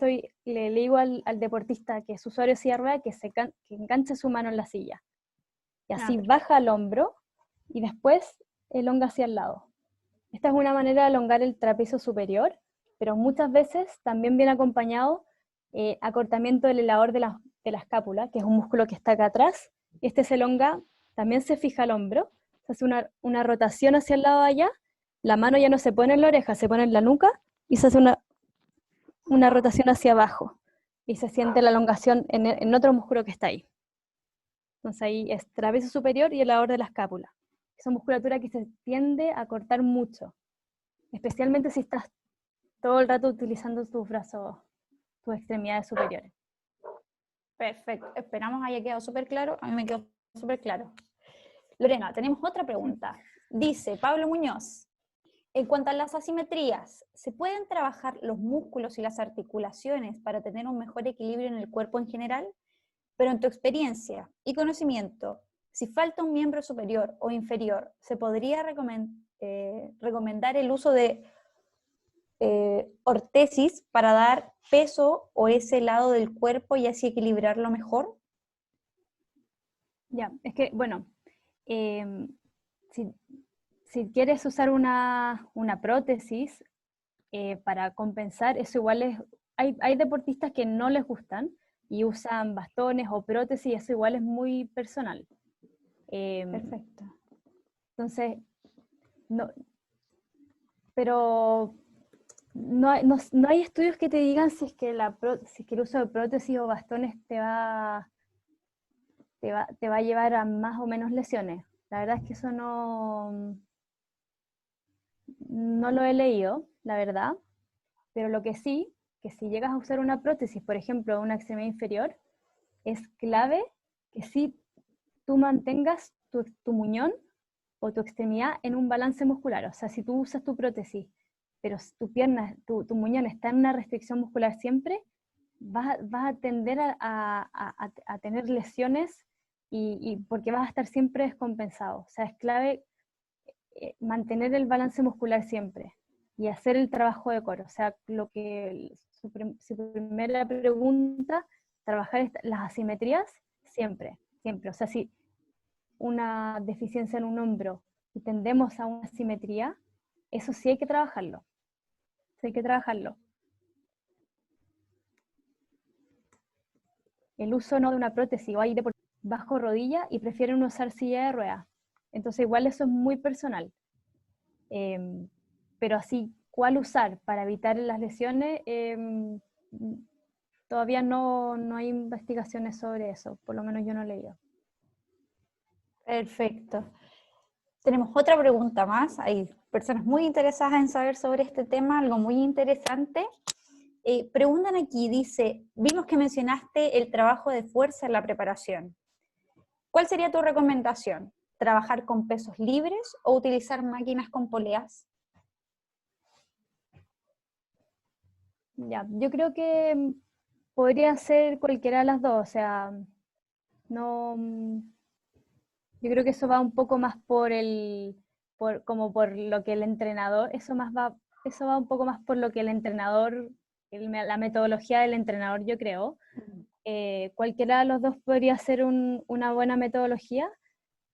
le digo al deportista que es usuario de silla de ruedas que enganche su mano en la silla. Y así baja el hombro y después elonga hacia el lado. Esta es una manera de elongar el trapecio superior, pero muchas veces también viene acompañado acortamiento del elevador de la escápula, que es un músculo que está acá atrás. Este se elonga, también se fija el hombro, se hace una rotación hacia el lado de allá, la mano ya no se pone en la oreja, se pone en la nuca y se hace una rotación hacia abajo y se siente la elongación en otro músculo que está ahí. Entonces ahí es trapecio superior y elevador de la escápula. Esa musculatura que se tiende a cortar mucho, especialmente si estás todo el rato utilizando tus brazos, tus extremidades superiores. Perfecto, esperamos haya quedado súper claro, a mí me quedó súper claro. Lorena, tenemos otra pregunta. Dice Pablo Muñoz, en cuanto a las asimetrías, ¿se pueden trabajar los músculos y las articulaciones para tener un mejor equilibrio en el cuerpo en general? Pero en tu experiencia y conocimiento, si falta un miembro superior o inferior, ¿se podría recomendar el uso de ortesis para dar peso o ese lado del cuerpo y así equilibrarlo mejor? Ya, es que, bueno, si quieres usar una prótesis para compensar, eso igual hay deportistas que no les gustan y usan bastones o prótesis, eso igual es muy personal. Perfecto. Entonces, no, pero no hay estudios que te digan si es que el uso de prótesis o bastones te va a llevar a más o menos lesiones. La verdad es que eso no lo he leído, la verdad, pero lo que sí, que si llegas a usar una prótesis, por ejemplo, una extremidad inferior, es clave que sí tú mantengas tu muñón o tu extremidad en un balance muscular. O sea, si tú usas tu prótesis, pero tu pierna, tu muñón está en una restricción muscular siempre, vas a tender a tener lesiones y porque vas a estar siempre descompensado. O sea, es clave mantener el balance muscular siempre y hacer el trabajo de core. O sea, su primera pregunta, trabajar las asimetrías siempre, siempre. O sea, si una deficiencia en un hombro y tendemos a una asimetría, eso sí hay que trabajarlo. Sí hay que trabajarlo. El uso no de una prótesis, o hay de bajo rodilla y prefieren usar silla de ruedas. Entonces igual eso es muy personal. Pero así, ¿cuál usar para evitar las lesiones? Todavía no hay investigaciones sobre eso, por lo menos yo no he leído. Perfecto. Tenemos otra pregunta más. Hay personas muy interesadas en saber sobre este tema, algo muy interesante. Preguntan aquí, dice, vimos que mencionaste el trabajo de fuerza en la preparación. ¿Cuál sería tu recomendación? ¿Trabajar con pesos libres o utilizar máquinas con poleas? Ya, yo creo que podría ser cualquiera de las dos, o sea, no, yo creo que eso va un poco más como por lo que el entrenador, eso va un poco más por lo que el entrenador, la metodología del entrenador, yo creo. Cualquiera de los dos podría ser una buena metodología,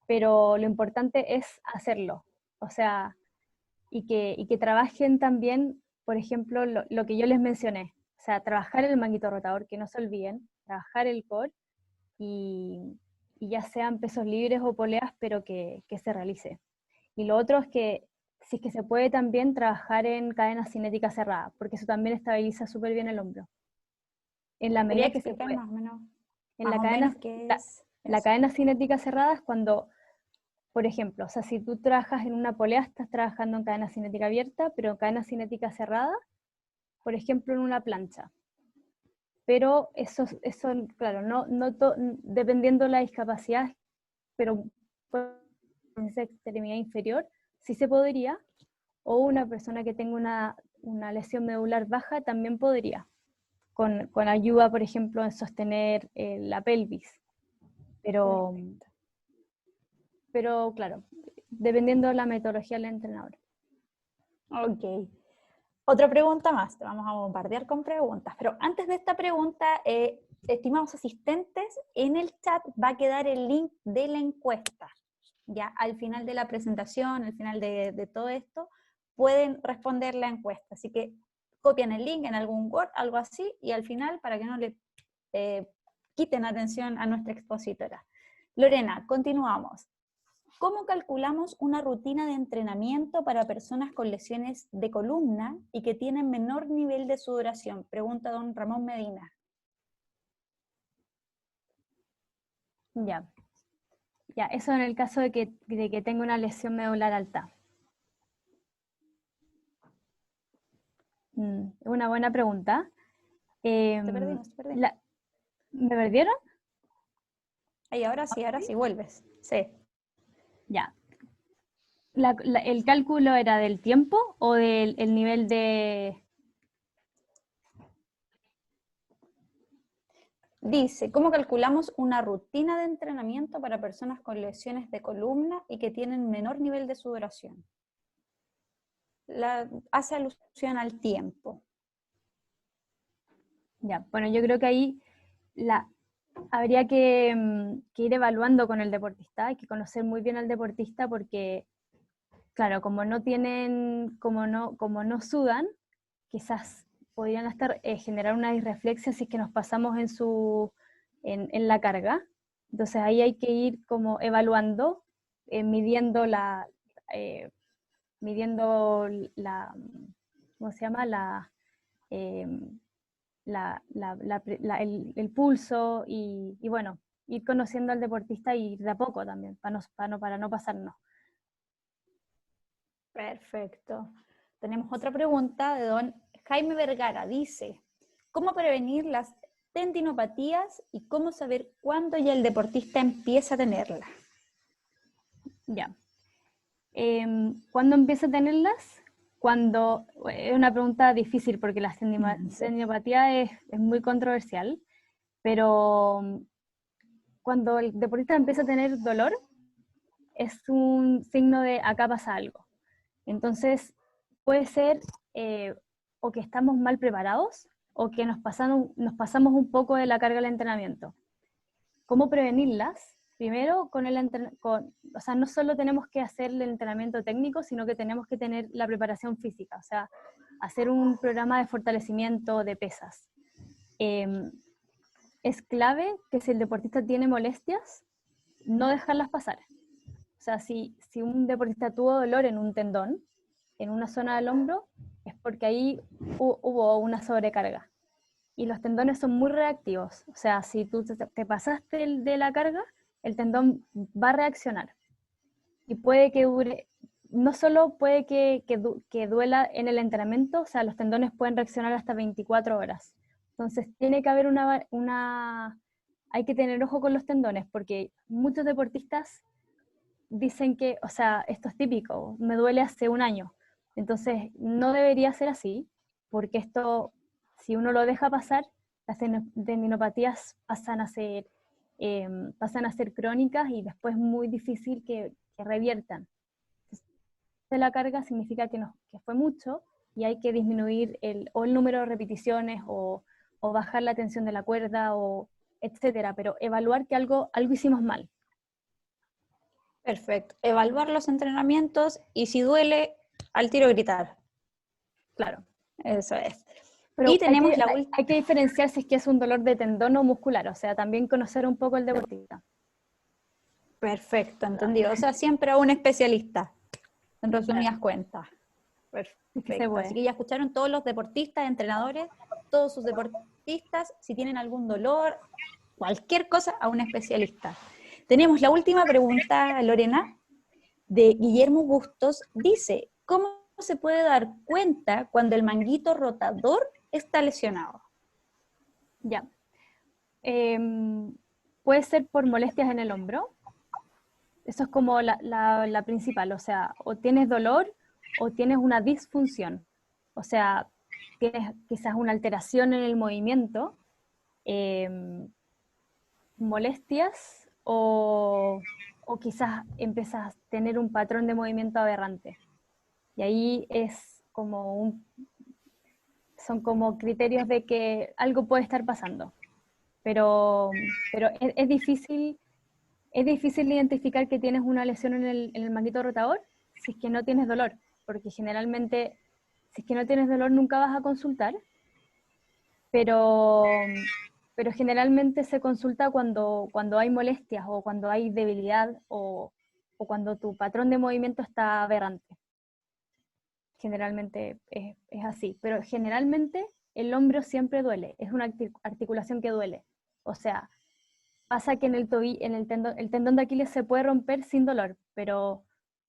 pero lo importante es hacerlo, o sea, y que trabajen también, por ejemplo, lo que yo les mencioné, o sea, trabajar el manguito rotador, que no se olviden, trabajar el core y ya sean pesos libres o poleas, pero que se realice. Y lo otro es que si es que se puede también trabajar en cadena cinética cerrada, porque eso también estabiliza súper bien el hombro. En la medida que se puede. Más o menos, En la cadena cinética cerrada es cuando, por ejemplo, o sea, si tú trabajas en una polea, estás trabajando en cadena cinética abierta, pero en cadena cinética cerrada, por ejemplo, en una plancha. Pero eso claro, dependiendo de la discapacidad, pero en esa extremidad inferior, sí se podría, o una persona que tenga una lesión medular baja también podría, con ayuda, por ejemplo, en sostener la pelvis. Pero claro, dependiendo de la metodología del entrenador. Ok. Otra pregunta más, te vamos a bombardear con preguntas, pero antes de esta pregunta, estimados asistentes, en el chat va a quedar el link de la encuesta. Ya al final de la presentación, al final de todo esto, pueden responder la encuesta. Así que copian el link en algún Word, algo así, y al final, para que no le quiten atención a nuestra expositora. Lorena, continuamos. ¿Cómo calculamos una rutina de entrenamiento para personas con lesiones de columna y que tienen menor nivel de sudoración? Pregunta don Ramón Medina. Ya, eso en el caso de que tenga una lesión medular alta. Una buena pregunta. Te perdimos. ¿Me perdieron? Ay, ahora sí, vuelves. Sí. Ya. ¿El cálculo era del tiempo o del el nivel de...? Dice, ¿cómo calculamos una rutina de entrenamiento para personas con lesiones de columna y que tienen menor nivel de sudoración? Hace alusión al tiempo. Ya, bueno, yo creo que ahí habría que ir evaluando con el deportista, hay que conocer muy bien al deportista porque, claro, como no sudan, quizás podrían generar una disreflexia si es que nos pasamos en la carga. Entonces ahí hay que ir como evaluando, midiendo ¿cómo se llama? El pulso y bueno, ir conociendo al deportista y ir de a poco también, para no pasarnos. Perfecto. Tenemos otra pregunta de don Jaime Vergara. Dice, ¿cómo prevenir las tendinopatías y cómo saber cuándo ya el deportista empieza a tenerlas? Ya. ¿Cuándo empieza a tenerlas? Es una pregunta difícil porque la tendinopatía es muy controversial, pero cuando el deportista empieza a tener dolor, es un signo de acá pasa algo. Entonces, puede ser o que estamos mal preparados o que nos pasamos un poco de la carga del entrenamiento. ¿Cómo prevenirlas? Primero, o sea, no solo tenemos que hacer el entrenamiento técnico, sino que tenemos que tener la preparación física, o sea, hacer un programa de fortalecimiento de pesas. Es clave que si el deportista tiene molestias, no dejarlas pasar. O sea, si un deportista tuvo dolor en un tendón, en una zona del hombro, es porque ahí hubo una sobrecarga. Y los tendones son muy reactivos. O sea, si tú te pasaste de la carga, el tendón va a reaccionar. Y puede que dure, no solo puede que duela en el entrenamiento, o sea, los tendones pueden reaccionar hasta 24 horas. Entonces, tiene que haber hay que tener ojo con los tendones, porque muchos deportistas dicen que, o sea, esto es típico, me duele hace un año. Entonces, no debería ser así, porque esto, si uno lo deja pasar, las tendinopatías pasan a ser crónicas y después muy difícil que reviertan. De la carga significa que fue mucho y hay que disminuir el número de repeticiones o bajar la tensión de la cuerda, etcétera, pero evaluar que algo hicimos mal. Perfecto. Evaluar los entrenamientos y si duele, al tiro gritar. Claro. Eso es. Pero y tenemos hay que diferenciar si es que es un dolor de tendón o muscular, o sea, también conocer un poco el deportista. Perfecto, entendido. O sea, siempre a un especialista, en resumidas cuentas. Perfecto. Así que ya escucharon todos los deportistas, entrenadores, todos sus deportistas, si tienen algún dolor, cualquier cosa, a un especialista. Tenemos la última pregunta, Lorena, de Guillermo Bustos. Dice, ¿cómo se puede dar cuenta cuando el manguito rotador está lesionado? Ya. Puede ser por molestias en el hombro. Eso es como la principal, o sea, o tienes dolor o tienes una disfunción. O sea, tienes quizás una alteración en el movimiento, molestias o o quizás empiezas a tener un patrón de movimiento aberrante. Y ahí es como son como criterios de que algo puede estar pasando. Pero es difícil identificar que tienes una lesión en el manguito rotador si es que no tienes dolor, porque generalmente, si es que no tienes dolor, nunca vas a consultar, pero generalmente se consulta cuando hay molestias, o cuando hay debilidad, o cuando tu patrón de movimiento está aberrante. Generalmente es así, pero generalmente el hombro siempre duele, es una articulación que duele. O sea, pasa que en el tendón de Aquiles se puede romper sin dolor, pero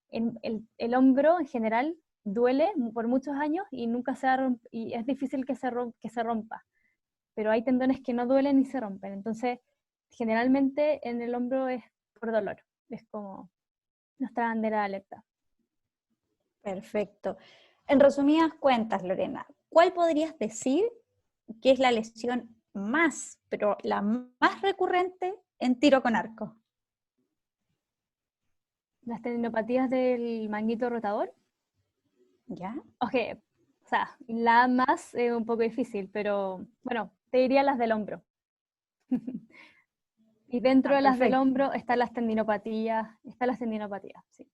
el hombro en general duele por muchos años y nunca y es difícil que se rompa. Pero hay tendones que no duelen ni se rompen. Entonces, generalmente en el hombro es por dolor. Es como nuestra bandera de alerta. Perfecto. En resumidas cuentas, Lorena, ¿cuál podrías decir que es la lesión más, pero la más recurrente en tiro con arco? Las tendinopatías del manguito rotador. ¿Ya? Ok, o sea, la más es un poco difícil, pero bueno, te diría las del hombro. Y dentro de las del hombro están las tendinopatías, sí.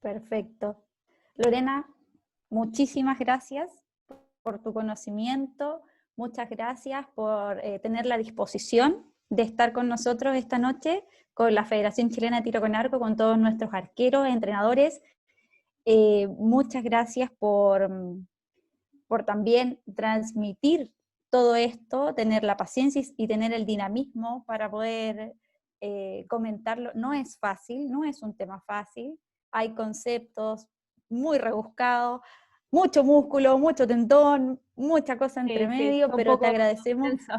Perfecto. Lorena, muchísimas gracias por tu conocimiento, muchas gracias por tener la disposición de estar con nosotros esta noche, con la Federación Chilena de Tiro con Arco, con todos nuestros arqueros, entrenadores. Muchas gracias por también transmitir todo esto, tener la paciencia y tener el dinamismo para poder comentarlo. No es fácil, no es un tema fácil, hay conceptos muy rebuscados, mucho músculo, mucho tendón, mucha cosa entre medio, pero te agradecemos. Intenso.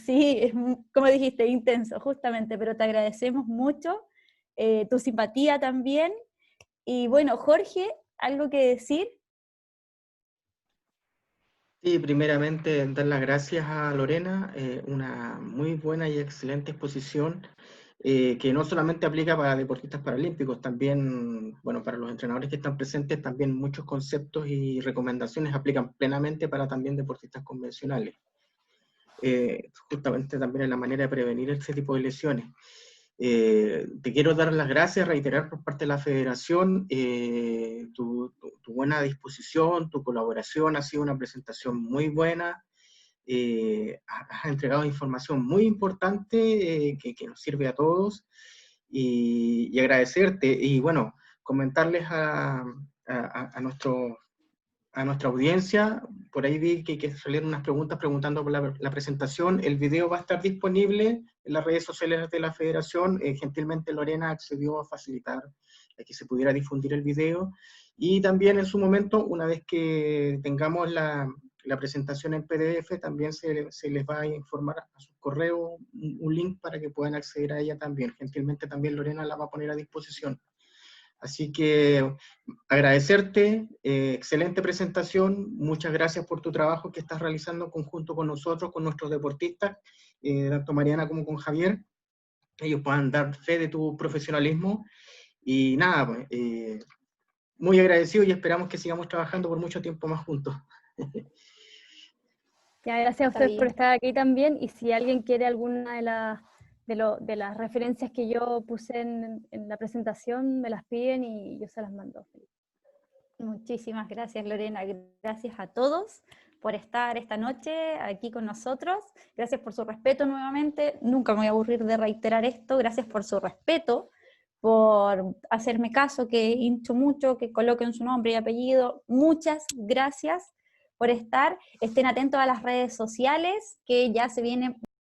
Sí, como dijiste, intenso, justamente, pero te agradecemos mucho, tu simpatía también. Y bueno, Jorge, ¿algo que decir? Sí, primeramente dar las gracias a Lorena, una muy buena y excelente exposición, que no solamente aplica para deportistas paralímpicos, también, bueno, para los entrenadores que están presentes, también muchos conceptos y recomendaciones aplican plenamente para también deportistas convencionales. Justamente también en la manera de prevenir este tipo de lesiones. Te quiero dar las gracias, reiterar por parte de la Federación tu buena disposición, tu colaboración, ha sido una presentación muy buena, has entregado información muy importante que nos sirve a todos, y agradecerte, y bueno, comentarles a nuestra audiencia. Por ahí vi que salieron unas preguntas preguntando por la presentación. El video va a estar disponible en las redes sociales de la Federación. Gentilmente Lorena accedió a facilitar que se pudiera difundir el video. Y también en su momento, una vez que tengamos la presentación en PDF, también se les va a informar a su correo un link para que puedan acceder a ella también. Gentilmente también Lorena la va a poner a disposición. Así que agradecerte, excelente presentación, muchas gracias por tu trabajo que estás realizando en conjunto con nosotros, con nuestros deportistas, tanto Mariana como con Javier. Ellos puedan dar fe de tu profesionalismo. Y nada, pues, muy agradecido y esperamos que sigamos trabajando por mucho tiempo más juntos. Ya, gracias a ustedes por estar aquí también, y si alguien quiere alguna de las referencias que yo puse en la presentación, me las piden y yo se las mando. Muchísimas gracias, Lorena. Gracias a todos por estar esta noche aquí con nosotros. Gracias por su respeto nuevamente. Nunca me voy a aburrir de reiterar esto. Gracias por su respeto, por hacerme caso, que hincho mucho, que coloquen su nombre y apellido. Muchas gracias por estar. Estén atentos a las redes sociales, que ya se vienen